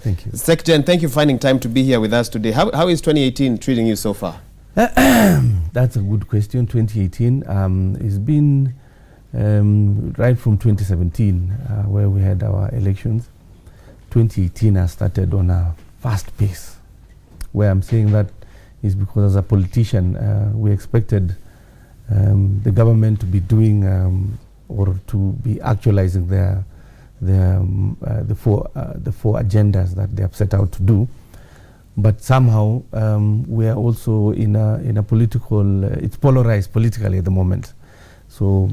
Thank you. Secretary, and thank you for finding time to be here with us today. How is 2018 treating you so far? That's a good question. 2018 has been right from 2017 where we had our elections. 2018 has started on a fast pace. Where I'm saying that is because as a politician, we expected the government to be doing or to be actualizing the four agendas that they have set out to do. But somehow we are also in a political, it's polarized politically at the moment. So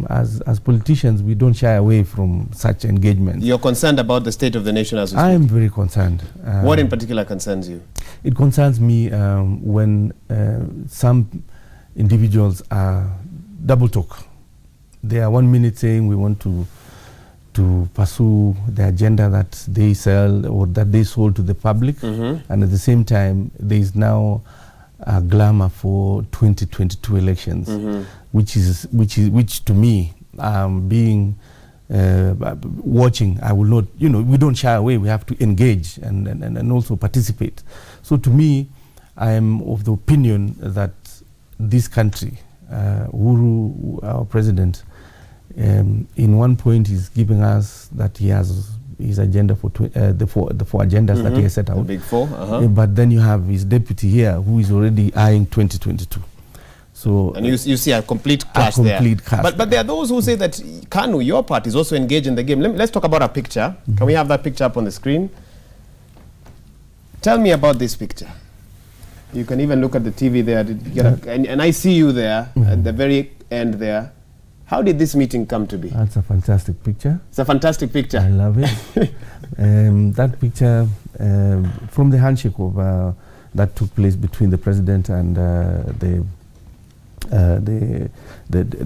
as politicians, we don't shy away from such engagement. You're concerned about the state of the nation as we speak? I am very concerned. What in particular concerns you? It concerns me when some individuals are double talk. They are 1 minute saying we want to pursue the agenda that they sell or that they sold to the public, and at the same time there is now a glamour for 2022 elections, which to me, being watching, I will not, we don't shy away. We have to engage and also participate. So to me, I am of the opinion that this country, Uhuru, our president, in one point is giving us that he has his agenda for the four agendas that he has set out. The big four. But then you have his deputy here who is already eyeing 2022. So and you see a complete clash there. But there are those who say that Kanu, your part, is also engaged in the game. Let's talk about a picture. Can we have that picture up on the screen? Tell me about this picture. You can even look at the TV there. And I see you there at the very end there. How did this meeting come to be? That's a fantastic picture. It's a fantastic picture. I love it. That picture from the handshake of that took place between the president and the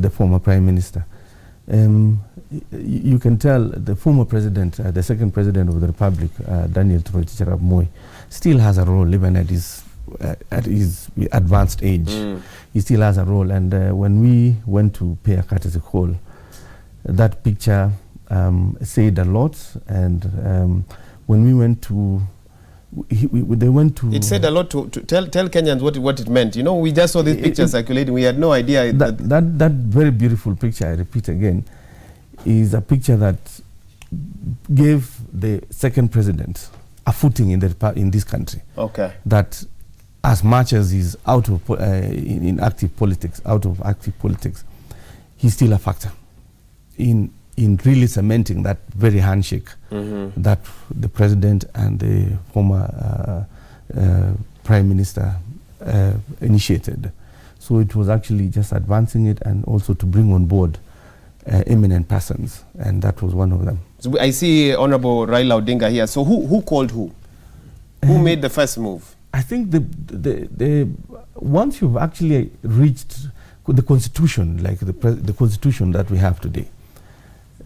former prime minister. You can tell the former president, the second president of the republic, Raila and Moi, still has a role even at his advanced age. He still has a role, and when we went to pay a courtesy call, that picture said a lot. And when we went to, they went to. It said a lot to tell Kenyans what it meant. We just saw this picture circulating. We had no idea. That very beautiful picture, I repeat again, is a picture that gave the second president a footing in this country. Okay. That as much as he's out of in active politics, he's still a factor in really cementing that very handshake that the president and the former prime minister initiated. So it was actually just advancing it and also to bring on board eminent persons, and that was one of them. So I see Honorable Raila Odinga here. So who called who? Who made the first move? I think the once you've actually reached the constitution, like the constitution that we have today,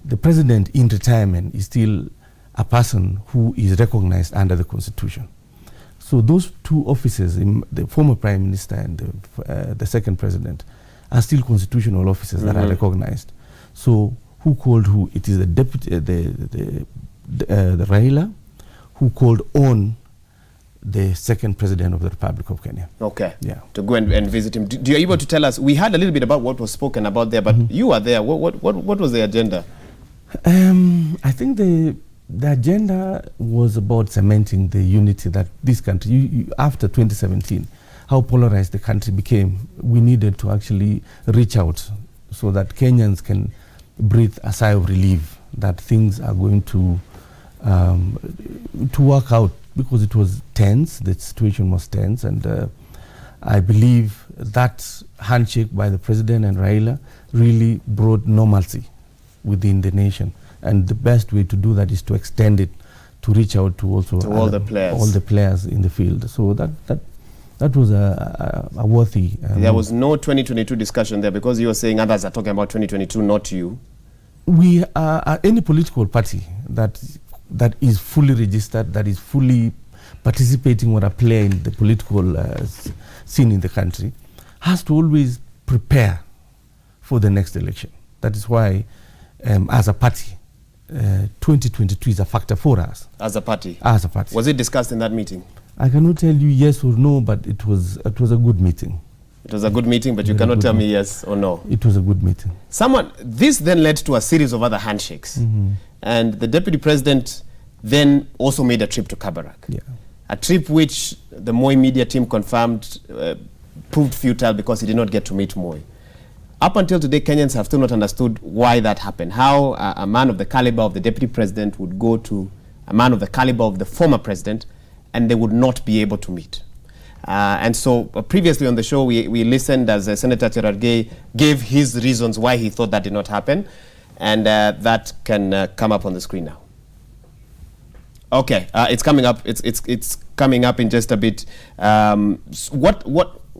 the president in retirement is still a person who is recognized under the constitution. So those two offices, the former prime minister and the second president, are still constitutional offices that are recognized. So who called who? It is the deputy, the Raila, who called on the second president of the Republic of Kenya. Okay. Yeah. To go and visit him. Do you able to tell us? We heard a little bit about what was spoken about there, but you were there. What was the agenda? I think the agenda was about cementing the unity that this country, after 2017, how polarized the country became. We needed to actually reach out so that Kenyans can breathe a sigh of relief that things are going to work out, because it was tense, the situation was tense, and I believe that handshake by the president and Raila really brought normalcy within the nation. And the best way to do that is to extend it, to reach out to also all the players in the field. So that was a worthy. There was no 2022 discussion there, because you were saying others are talking about 2022, not you. We are any political party that is fully registered, that is fully participating or a player in the political scene in the country, has to always prepare for the next election. That is why, as a party, 2022 is a factor for us. As a party? As a party. Was it discussed in that meeting? I cannot tell you yes or no, but it was a good meeting. It was a good meeting, but you cannot tell me yes or no. It was a good meeting. This then led to a series of other handshakes. And the deputy president then also made a trip to Kabarak. Yeah. A trip which the Moi media team confirmed proved futile because he did not get to meet Moi. Up until today, Kenyans have still not understood why that happened. How a man of the caliber of the deputy president would go to a man of the caliber of the former president and they would not be able to meet. And so previously on the show, we listened as Senator Cherargei gave his reasons why he thought that did not happen. And that can come up on the screen now. Okay, it's coming up. It's coming up in just a bit.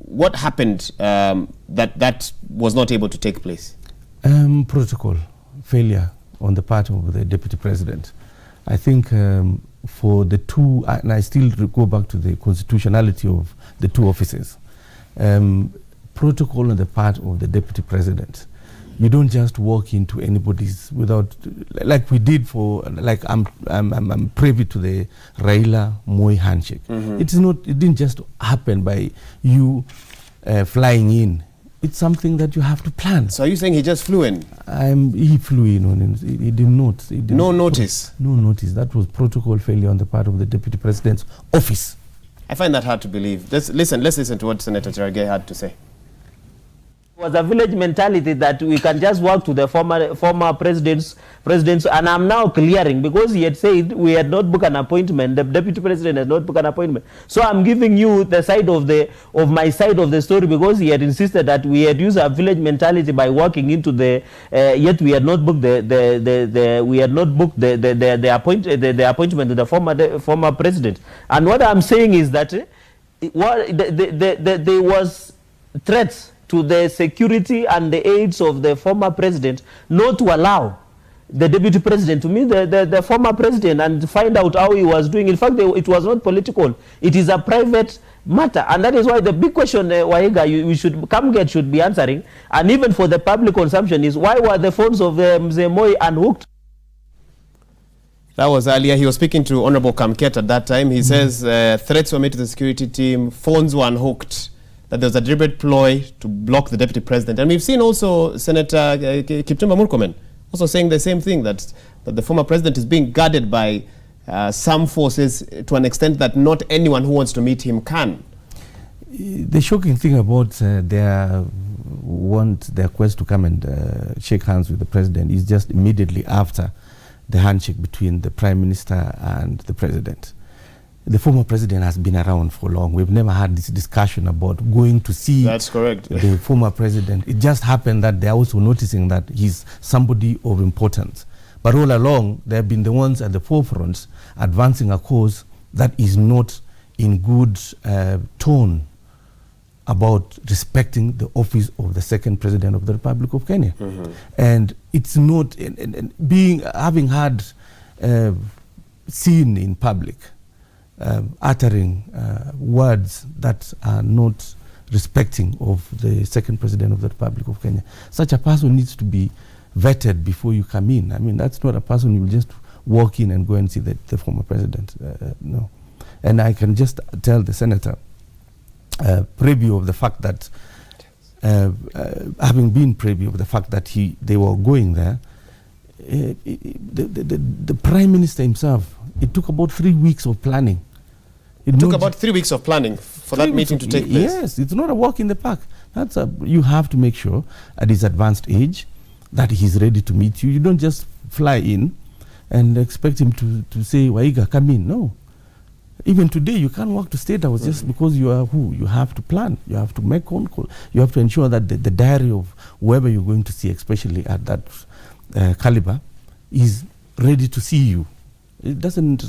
What happened that was not able to take place? Protocol failure on the part of the deputy president. I think for the two, and I still go back to the constitutionality of the two offices. Protocol on the part of the deputy president. You don't just walk into anybody's without, like we did for, like I'm privy to the Raila Moi handshake. It didn't just happen by you flying in. It's something that you have to plan. So are you saying he just flew in? He flew in on it. He did not. No notice? No notice. That was protocol failure on the part of the deputy president's office. I find that hard to believe. Let's listen to what Senator Cherargei had to say. It was a village mentality that we can just walk to the former presidents, and I'm now clearing because he had said we had not booked an appointment. The deputy president had not booked an appointment. So I'm giving you the side of my side of the story because he had insisted that we had used a village mentality by walking into the yet we had not booked the appointment with the former president. And what I'm saying is that there was threats to the security and the aides of the former president not to allow the deputy president to meet the former president and find out how he was doing. In fact, it was not political. It is a private matter. And that is why the big question, Waiga, should be answering, and even for the public consumption, is why were the phones of Mzee Moi unhooked? That was earlier. He was speaking to Honorable Kamket at that time. He says threats were made to the security team, phones were unhooked, that there was a deliberate ploy to block the deputy president. And we've seen also Senator Kipchumba Murkomen also saying the same thing, that the former president is being guarded by some forces to an extent that not anyone who wants to meet him can. The shocking thing about their quest to come and shake hands with the president is just immediately after the handshake between the prime minister and the president. The former president has been around for long. We've never had this discussion about going to see That's correct. the former president. It just happened that they're also noticing that he's somebody of importance. But all along, they've been the ones at the forefront advancing a cause that is not in good tone about respecting the office of the second president of the Republic of Kenya. And it's not, having had seen in public, uttering words that are not respecting of the second president of the Republic of Kenya. Such a person needs to be vetted before you come in. I mean, that's not a person you will just walk in and go and see the former president. No. And I can just tell the senator, preview of the fact that, having been preview of the fact that they were going there, the prime minister himself, it took about 3 weeks of planning. It took about 3 weeks of planning for that meeting to take place. Yes, it's not a walk in the park. You have to make sure at his advanced age that he's ready to meet you. You don't just fly in and expect him to say, Waiga, come in. No. Even today, you can't walk to State House just because you are who. You have to plan. You have to make phone call. You have to ensure that the diary of whoever you're going to see, especially at that caliber, is ready to see you. It doesn't.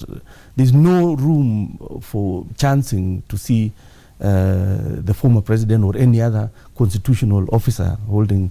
There's no room for chancing to see the former president or any other constitutional officer holding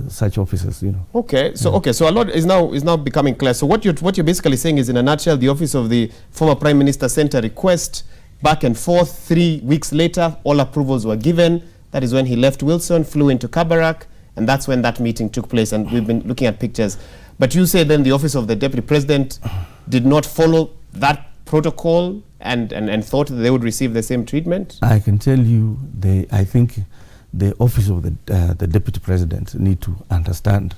such offices. Okay. So so a lot is now becoming clear. So what you're basically saying is, in a nutshell, the office of the former prime minister sent a request back and forth. 3 weeks later, all approvals were given. That is when he left Wilson, flew into Kabarak, and that's when that meeting took place. And we've been looking at pictures. But you say then the office of the deputy president did not follow that protocol and thought that they would receive the same treatment? I can tell you, I think the office of the deputy president need to understand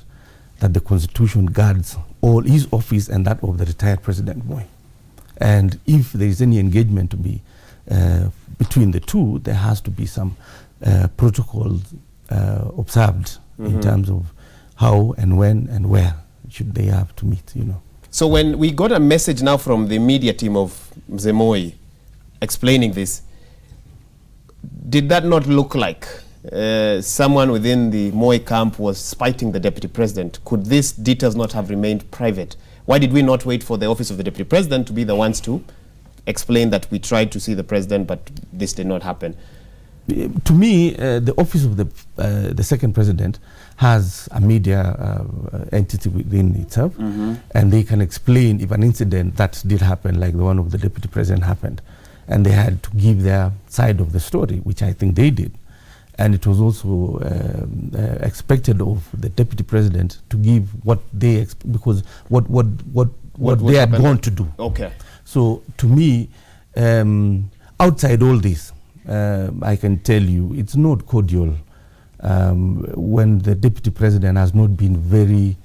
that the constitution guards all his office and that of the retired President Moi. And if there is any engagement to be between the two, there has to be some protocols observed in terms of how and when and where should they have to meet, you know. So when we got a message now from the media team of Mzee Moi explaining this, did that not look like someone within the Moi camp was spiting the deputy president? Could these details not have remained private? Why did we not wait for the office of the deputy president to be the ones to explain that we tried to see the president, but this did not happen? To me, the office of the second president has a media entity within itself, and they can explain if an incident that did happen, like the one of the deputy president, happened, and they had to give their side of the story, which I think they did. And it was also expected of the deputy president to give what they because what they had gone to do. Okay. So to me, outside all this, I can tell you it's not cordial when the deputy president has not been very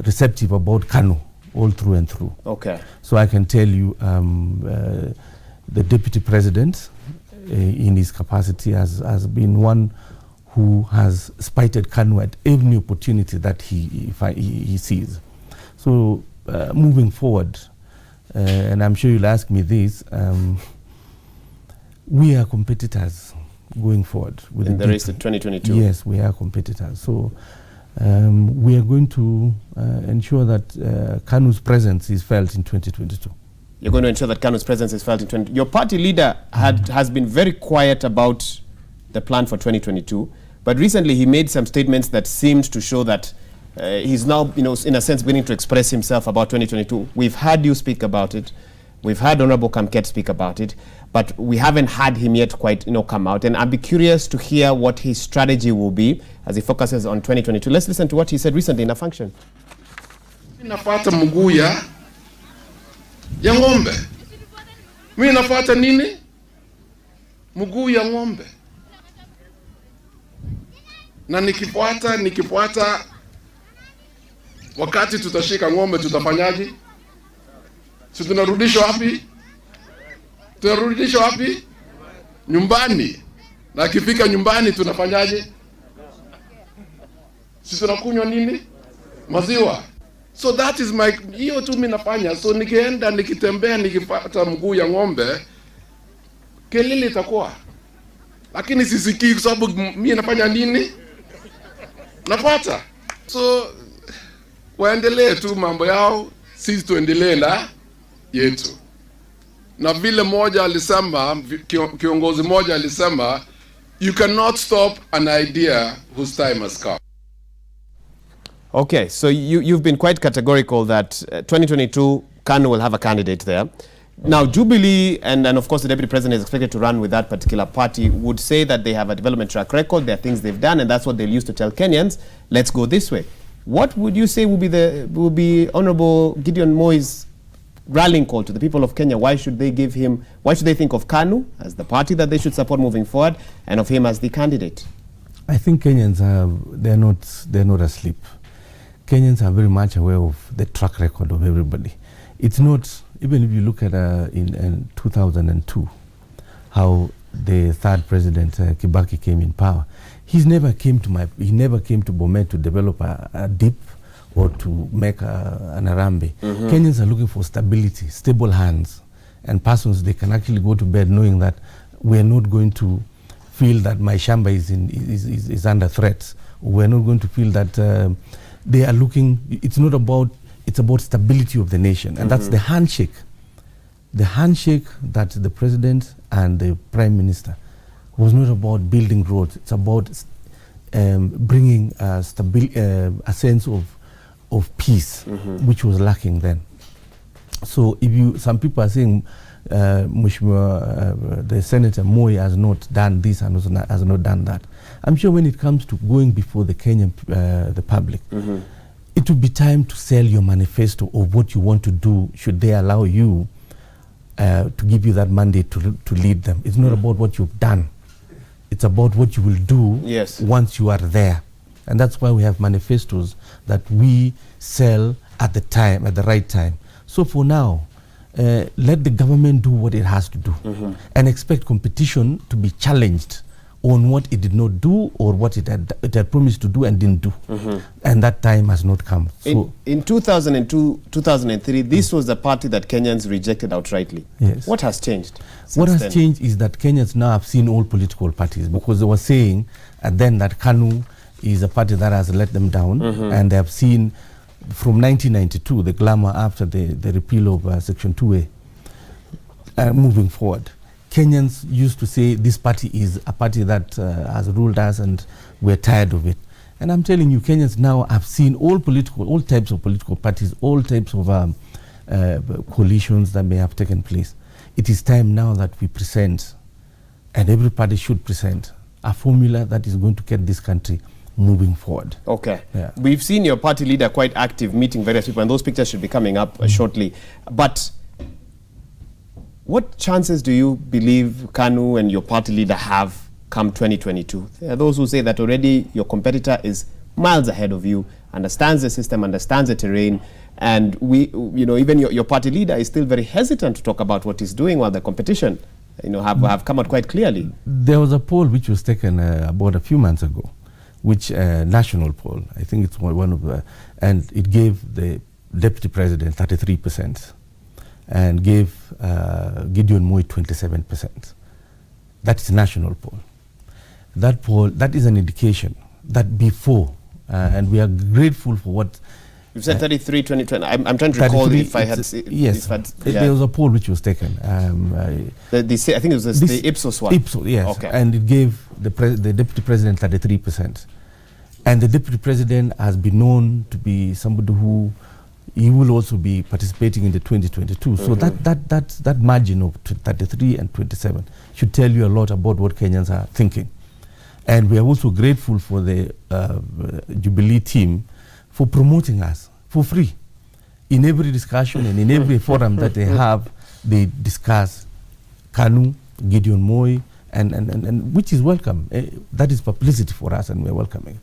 receptive about Kanu all through and through. Okay. So I can tell you the deputy president in his capacity has been one who has spited Kanu at every opportunity that he sees. So moving forward, and I'm sure you'll ask me this, we are competitors going forward. In the race to 2022? Yes, we are competitors. So we are going to ensure that Kanu's presence is felt in 2022. You're going to ensure that Kanu's presence is felt in 2022. Your party leader has been very quiet about the plan for 2022, but recently he made some statements that seemed to show that he's now, in a sense, beginning to express himself about 2022. We've heard you speak about it. We've heard Honorable Kamket speak about it, but we haven't had him yet quite, come out. And I'd be curious to hear what his strategy will be as he focuses on 2022. Let's listen to what he said recently in a function. Nafuata mguu ya ng'ombe. Mimi nafuata nini? Mguu ya ng'ombe. Na nikifuata wakati tutashika ng'ombe tutafanyaje? Si tunarudisha wapi? Tunarudisha wapi? Nyumbani. Na akifika nyumbani tunafanyaje? Si tunakunywa nini? Maziwa. So that is hiyo tu mimi nafanya. So nikienda nikitembea nikipata mguu ya ng'ombe kelele itakuwa. Lakini sisikii kwa sababu mimi nafanya nini? Nafuata. So waendelee tu mambo yao, sisi tuendelee na yetu. Na vile moja alisema, kiongozi moja alisema, you cannot stop an idea whose time has come. Okay, so you've been quite categorical that 2022, Kanu will have a candidate there. Now, Jubilee and of course the Deputy President is expected to run with that particular party would say that they have a development track record, there are things they've done, and that's what they'll use to tell Kenyans, let's go this way. What would you say will be Honorable Gideon Moi's rallying call to the people of Kenya? Why should they think of Kanu as the party that they should support moving forward and of him as the candidate? I think Kenyans they're not asleep. Kenyans are very much aware of the track record of everybody. It's not, even if you look at in 2002, how the third president Kibaki came in power, he never came to Bomet to develop a dip or to make an Arambe. Kenyans are looking for stability, stable hands, and persons they can actually go to bed knowing that we are not going to feel that my shamba is under threat. We're not going to feel that they are looking. It's about stability of the nation, and that's the handshake. The handshake that the president and the prime minister was not about building roads. It's about bringing a sense of peace, which was lacking then. So some people are saying the Senator Moi has not done this and has not done that. I'm sure when it comes to going before the Kenyan the public, it would be time to sell your manifesto of what you want to do should they allow you to give you that mandate to lead them. It's not about what you've done. It's about what you will do once you are there. And that's why we have manifestos that we sell at the time, at the right time. So for now, let the government do what it has to do and expect competition to be challenged on what it did not do or what it had promised to do and didn't do. And that time has not come. So in 2002, 2003, this was the party that Kenyans rejected outrightly. Yes. What has changed? What has changed is that Kenyans now have seen all political parties, because they were saying then that Kanu is a party that has let them down, and they have seen from 1992, the glamour after the repeal of Section 2A, moving forward. Kenyans used to say this party is a party that has ruled us and we're tired of it. And I'm telling you, Kenyans now have seen all types of political parties, all types of coalitions that may have taken place. It is time now that we present, and every party should present, a formula that is going to get this country moving forward. Okay. Yeah. We've seen your party leader quite active, meeting various people, and those pictures should be coming up shortly. But what chances do you believe Kanu and your party leader have come 2022? There are those who say that already your competitor is miles ahead of you, understands the system, understands the terrain, and even your party leader is still very hesitant to talk about what he's doing, while the competition, have come out quite clearly. There was a poll which was taken about a few months ago, which national poll, I think it's one of the, and it gave the deputy president 33%. And gave Gideon Moi 27%. That's a national poll. That poll, that is an indication that before, and we are grateful for what... You've said 33, 2020. I'm trying to recall if I had... Yes, there was a poll which was taken. I think it was the Ipsos one. Ipsos, yes. Okay. And it gave the deputy president 33%. And the deputy president has been known to be somebody who he will also be participating in the 2022. So that margin of 33 and 27 should tell you a lot about what Kenyans are thinking. And we are also grateful for the Jubilee team for promoting us for free. In every discussion and in every forum that they have, they discuss Kanu, Gideon Moi, and which is welcome. That is publicity for us, and we're welcoming it.